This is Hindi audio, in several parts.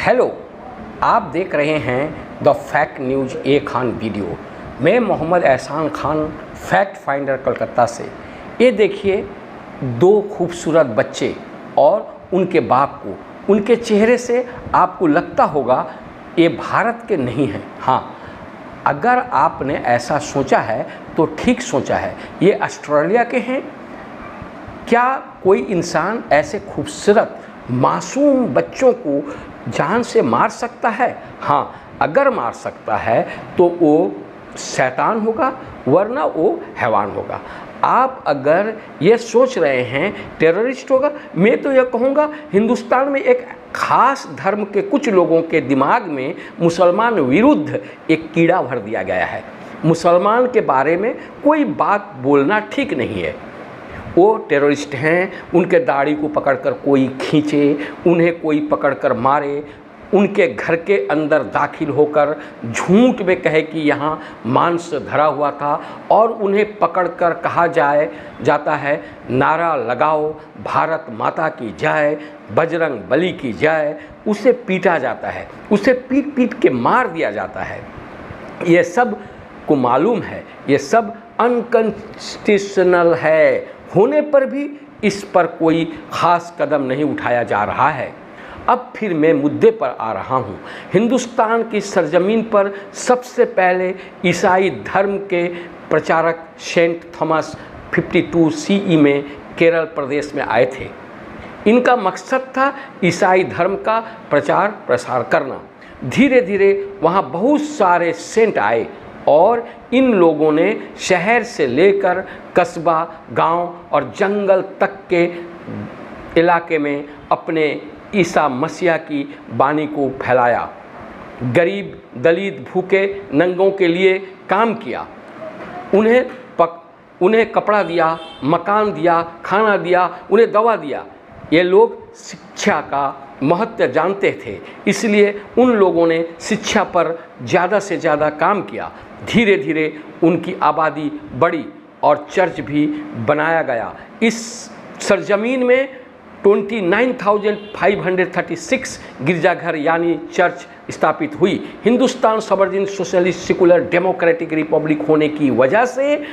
हेलो, आप देख रहे हैं the fact news A Khan video. मैं मोहम्मद एहसान खान, फैक्ट फाइंडर कलकत्ता से। ये देखिए, दो खूबसूरत बच्चे और उनके बाप को, उनके चेहरे से आपको लगता होगा ये भारत के नहीं हैं। हाँ, अगर आपने ऐसा सोचा है तो ठीक सोचा है, ये ऑस्ट्रेलिया के हैं। क्या कोई इंसान ऐसे खूबसूरत मासूम बच्चों को जान से मार सकता है? हाँ, अगर मार सकता है तो वो शैतान होगा, वरना वो हैवान होगा। आप अगर ये सोच रहे हैं टेररिस्ट होगा, मैं तो यह कहूँगा हिंदुस्तान में एक ख़ास धर्म के कुछ लोगों के दिमाग में मुसलमान विरुद्ध एक कीड़ा भर दिया गया है। मुसलमान के बारे में कोई बात बोलना ठीक नहीं है। वो टेररिस्ट हैं, उनके दाढ़ी को पकड़कर कोई खींचे, उन्हें कोई पकड़कर मारे, उनके घर के अंदर दाखिल होकर झूठ में कहे कि यहाँ मांस धरा हुआ था और उन्हें पकड़कर कहा जाता है नारा लगाओ भारत माता की जय, बजरंग बली की जय। उसे पीटा जाता है, उसे पीट पीट के मार दिया जाता है। ये सब को मालूम है, ये सब अनकॉन्स्टिट्यूशनल है। होने पर भी इस पर कोई ख़ास कदम नहीं उठाया जा रहा है। अब फिर मैं मुद्दे पर आ रहा हूँ। हिंदुस्तान की सरजमीन पर सबसे पहले ईसाई धर्म के प्रचारक सेंट थॉमस 52 CE में केरल प्रदेश में आए थे। इनका मकसद था ईसाई धर्म का प्रचार प्रसार करना। धीरे धीरे वहाँ बहुत सारे सेंट आए और इन लोगों ने शहर से लेकर कस्बा, गांव और जंगल तक के इलाके में अपने ईसा मसीह की बानी को फैलाया। गरीब, दलित, भूखे, नंगों के लिए काम किया। उन्हें कपड़ा दिया, मकान दिया, खाना दिया, उन्हें दवा दिया। ये लोग शिक्षा का महत्व जानते थे, इसलिए उन लोगों ने शिक्षा पर ज़्यादा से ज़्यादा काम किया। धीरे धीरे उनकी आबादी बढ़ी और चर्च भी बनाया गया। इस सरजमीन में 29,536 गिरजाघर यानी चर्च स्थापित हुई। Hindustan sovereign socialist secular democratic Republic होने की वजह से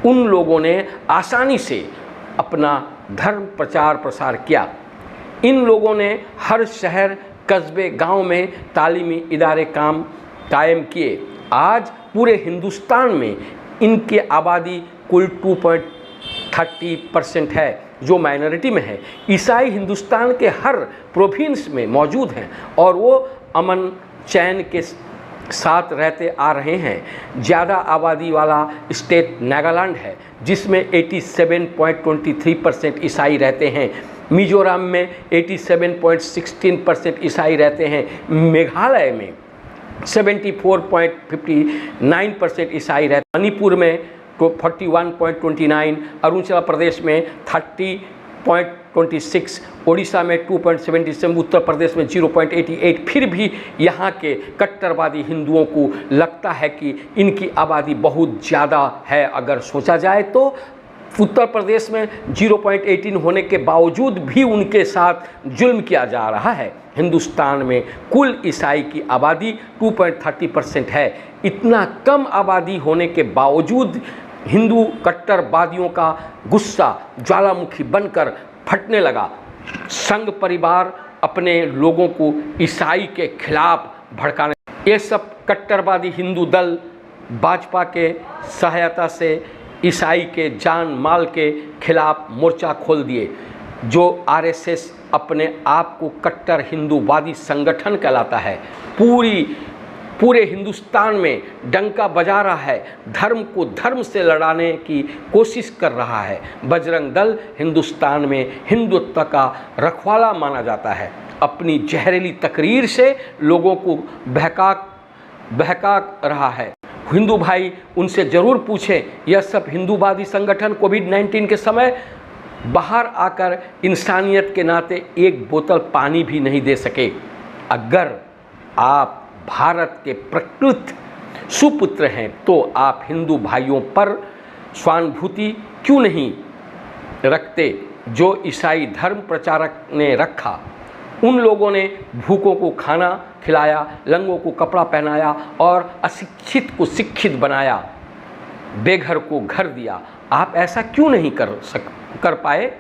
उन लोगों ने आसानी से अपना धर्म प्रचार प्रसार किया। इन लोगों ने हर शहर, कस्बे, गांव में तालीमी इदारे कायम किए। आज पूरे हिंदुस्तान में इनकी आबादी कुल 2.30% है, जो माइनॉरिटी में है। ईसाई हिंदुस्तान के हर प्रोविंस में मौजूद हैं और वो अमन चैन के साथ रहते आ रहे हैं। ज़्यादा आबादी वाला स्टेट नागालैंड है, जिसमें 87.23% ईसाई रहते हैं। मिजोरम में 87.16% ईसाई रहते हैं। मेघालय में 74.59% ईसाई रहते हैं। मणिपुर में 41.29, अरुणाचल प्रदेश में 30.26, उड़ीसा में 2.77, उत्तर प्रदेश में 0.88। फिर भी यहाँ के कट्टरवादी हिंदुओं को लगता है कि इनकी आबादी बहुत ज़्यादा है। अगर सोचा जाए तो उत्तर प्रदेश में 0.18 होने के बावजूद भी उनके साथ जुल्म किया जा रहा है। हिंदुस्तान में कुल ईसाई की आबादी 2.30% है। इतना कम आबादी होने के बावजूद हिंदू कट्टरवादियों का गुस्सा ज्वालामुखी बनकर फटने लगा। संघ परिवार अपने लोगों को ईसाई के खिलाफ भड़काने, ये सब कट्टरवादी हिंदू दल भाजपा के सहायता से ईसाई के जान माल के खिलाफ मोर्चा खोल दिए। जो RSS अपने आप को कट्टर हिंदूवादी संगठन कहलाता है, पूरे हिंदुस्तान में डंका बजा रहा है, धर्म को धर्म से लड़ाने की कोशिश कर रहा है। बजरंग दल हिंदुस्तान में हिंदुत्व का रखवाला माना जाता है। अपनी जहरीली तकरीर से लोगों को बहका रहा है। हिंदू भाई उनसे ज़रूर पूछें, यह सब हिंदूवादी संगठन कोविड-19 के समय बाहर आकर इंसानियत के नाते एक बोतल पानी भी नहीं दे सके। अगर आप भारत के प्रकृत सुपुत्र हैं तो आप हिंदू भाइयों पर सहानुभूति क्यों नहीं रखते जो ईसाई धर्म प्रचारक ने रखा? उन लोगों ने भूखों को खाना खिलाया, लंगों को कपड़ा पहनाया और अशिक्षित को शिक्षित बनाया, बेघर को घर दिया। आप ऐसा क्यों नहीं कर पाए?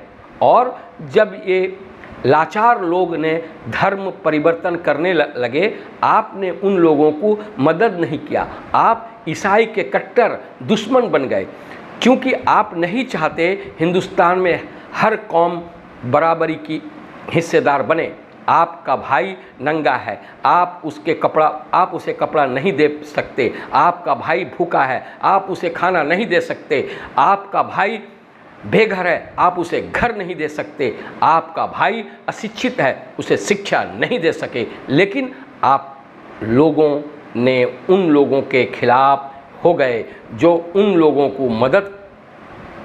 और जब ये लाचार लोग ने धर्म परिवर्तन करने लगे, आपने उन लोगों को मदद नहीं किया। आप ईसाई के कट्टर दुश्मन बन गए, क्योंकि आप नहीं चाहते हिंदुस्तान में हर कौम बराबरी की हिस्सेदार बने। आपका भाई नंगा है, आप उसे कपड़ा नहीं दे सकते। आपका भाई भूखा है, आप उसे खाना नहीं दे सकते। आपका भाई बेघर है, आप उसे घर नहीं दे सकते। आपका भाई अशिक्षित है, उसे शिक्षा नहीं दे सके। लेकिन आप लोगों ने उन लोगों के खिलाफ हो गए जो उन लोगों को मदद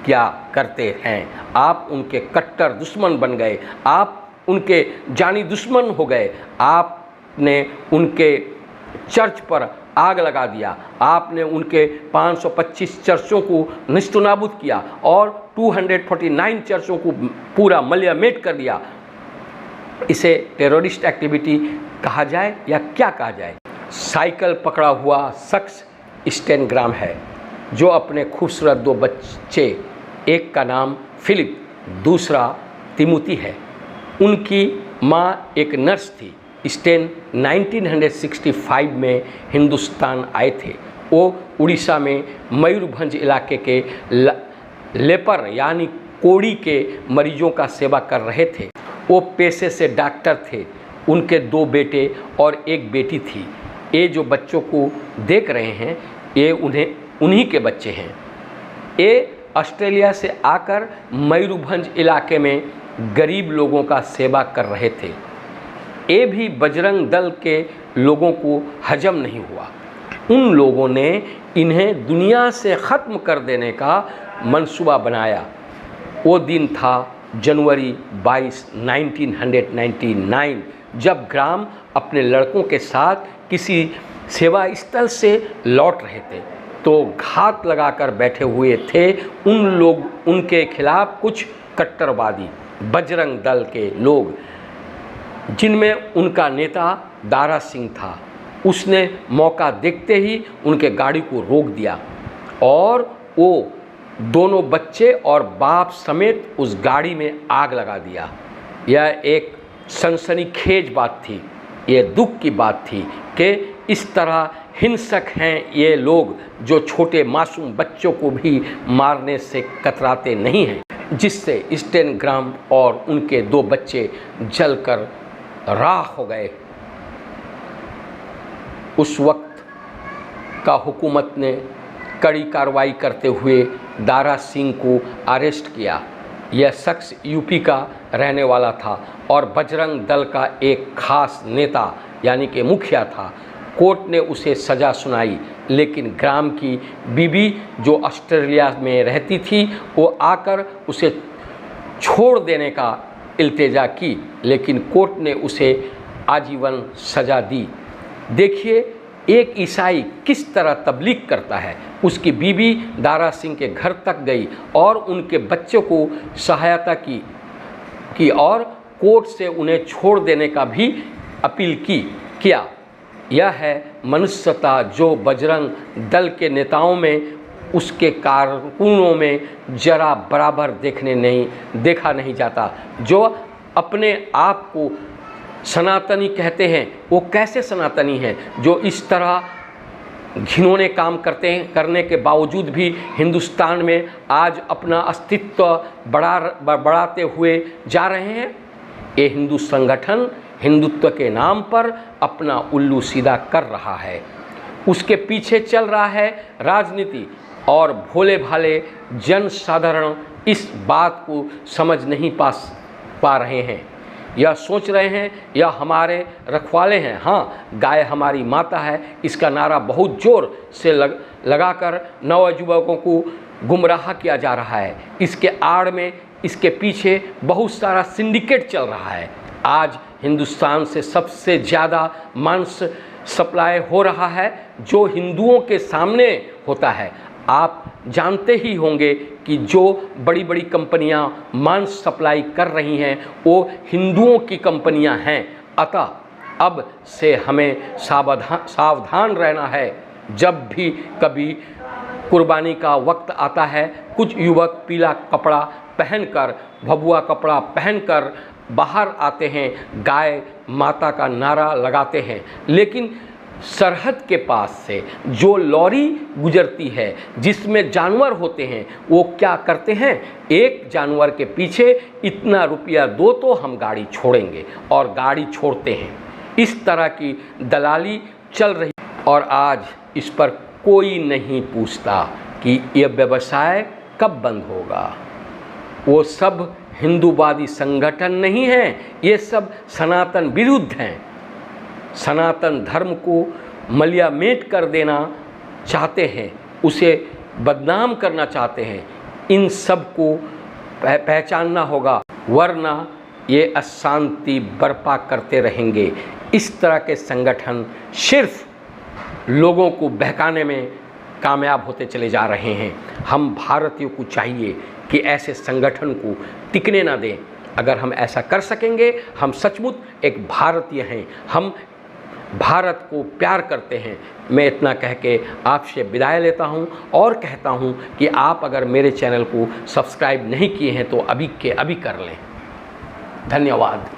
क्या करते हैं। आप उनके कट्टर दुश्मन बन गए, आप उनके जानी दुश्मन हो गए। आपने उनके चर्च पर आग लगा दिया, आपने उनके 525 चर्चों को निस्तनाबूद किया और 249 चर्चों को पूरा मलयामेट कर दिया। इसे टेररिस्ट एक्टिविटी कहा जाए या क्या कहा जाए? साइकिल पकड़ा हुआ शख्स स्टेन ग्राम है, जो अपने खूबसूरत 2 बच्चे, एक का नाम फिलिप, दूसरा तिमोथी है। उनकी माँ एक नर्स थी। स्टेन 1965 में हिंदुस्तान आए थे। वो उड़ीसा में मयूरभंज इलाके के लेपर यानी कोड़ी के मरीजों का सेवा कर रहे थे। वो पेशे से डॉक्टर थे। उनके 2 बेटे और 1 बेटी थी। ये जो बच्चों को देख रहे हैं, ये उन्हीं के बच्चे हैं। ये ऑस्ट्रेलिया से आकर मयूरभंज इलाके में गरीब लोगों का सेवा कर रहे थे। ये भी बजरंग दल के लोगों को हजम नहीं हुआ। उन लोगों ने इन्हें दुनिया से ख़त्म कर देने का मंसूबा बनाया। वो दिन था जनवरी 22, 1999, जब ग्राम अपने लड़कों के साथ किसी सेवा स्थल से लौट रहे थे तो घात लगाकर बैठे हुए थे उनके खिलाफ कुछ कट्टरवादी बजरंग दल के लोग, जिनमें उनका नेता दारा सिंह था। उसने मौका देखते ही उनके गाड़ी को रोक दिया और वो दोनों बच्चे और बाप समेत उस गाड़ी में आग लगा दिया। यह एक सनसनीखेज बात थी। ये दुख की बात थी कि इस तरह हिंसक हैं ये लोग, जो छोटे मासूम बच्चों को भी मारने से कतराते नहीं हैं, जिससे स्टेन ग्राम और उनके 2 बच्चे जलकर राख हो गए। उस वक्त का हुकूमत ने कड़ी कार्रवाई करते हुए दारा सिंह को अरेस्ट किया। यह शख्स यूपी का रहने वाला था और बजरंग दल का एक खास नेता यानी कि मुखिया था। कोर्ट ने उसे सज़ा सुनाई, लेकिन ग्राम की बीबी जो ऑस्ट्रेलिया में रहती थी वो आकर उसे छोड़ देने का इल्तिजा की, लेकिन कोर्ट ने उसे आजीवन सज़ा दी। देखिए एक ईसाई किस तरह तबलीग करता है। उसकी बीबी दारा सिंह के घर तक गई और उनके बच्चों को सहायता की और कोर्ट से उन्हें छोड़ देने का भी अपील किया। यह है मनुष्यता जो बजरंग दल के नेताओं में, उसके कारकुनों में जरा बराबर देखा नहीं जाता। जो अपने आप को सनातनी कहते हैं, वो कैसे सनातनी हैं जो इस तरह घिनौने काम करने के बावजूद भी हिंदुस्तान में आज अपना अस्तित्व बढ़ाते हुए जा रहे हैं। ये हिंदू संगठन हिंदुत्व के नाम पर अपना उल्लू सीधा कर रहा है। उसके पीछे चल रहा है राजनीति, और भोले भाले जन साधारण इस बात को समझ नहीं पा रहे हैं। यह सोच रहे हैं यह हमारे रखवाले हैं। हाँ, गाय हमारी माता है, इसका नारा बहुत ज़ोर से लगाकर नवयुवकों को गुमराह किया जा रहा है। इसके आड़ में, इसके पीछे बहुत सारा सिंडिकेट चल रहा है। आज हिंदुस्तान से सबसे ज़्यादा मांस सप्लाई हो रहा है जो हिंदुओं के सामने होता है। आप जानते ही होंगे कि जो बड़ी बड़ी कंपनियां मांस सप्लाई कर रही हैं वो हिंदुओं की कंपनियां हैं। अतः अब से हमें सावधान रहना है। जब भी कभी कुर्बानी का वक्त आता है, कुछ युवक पीला कपड़ा पहनकर, भभुआ कपड़ा पहनकर बाहर आते हैं, गाय माता का नारा लगाते हैं, लेकिन सरहद के पास से जो लॉरी गुजरती है जिसमें जानवर होते हैं, वो क्या करते हैं, एक जानवर के पीछे इतना रुपया दो तो हम गाड़ी छोड़ेंगे, और गाड़ी छोड़ते हैं। इस तरह की दलाली चल रही, और आज इस पर कोई नहीं पूछता कि यह व्यवसाय कब बंद होगा। वो सब हिंदूवादी संगठन नहीं हैं, ये सब सनातन विरुद्ध हैं। सनातन धर्म को मलियामेट कर देना चाहते हैं, उसे बदनाम करना चाहते हैं। इन सब को पहचानना होगा, वरना ये अशांति बर्पा करते रहेंगे। इस तरह के संगठन सिर्फ लोगों को बहकाने में कामयाब होते चले जा रहे हैं। हम भारतीयों को चाहिए कि ऐसे संगठन को टिकने ना दें। अगर हम ऐसा कर सकेंगे, हम सचमुच एक भारतीय हैं, हम भारत को प्यार करते हैं। मैं इतना कह के आपसे विदाई लेता हूं, और कहता हूं कि आप अगर मेरे चैनल को सब्सक्राइब नहीं किए हैं तो अभी के अभी कर लें। धन्यवाद।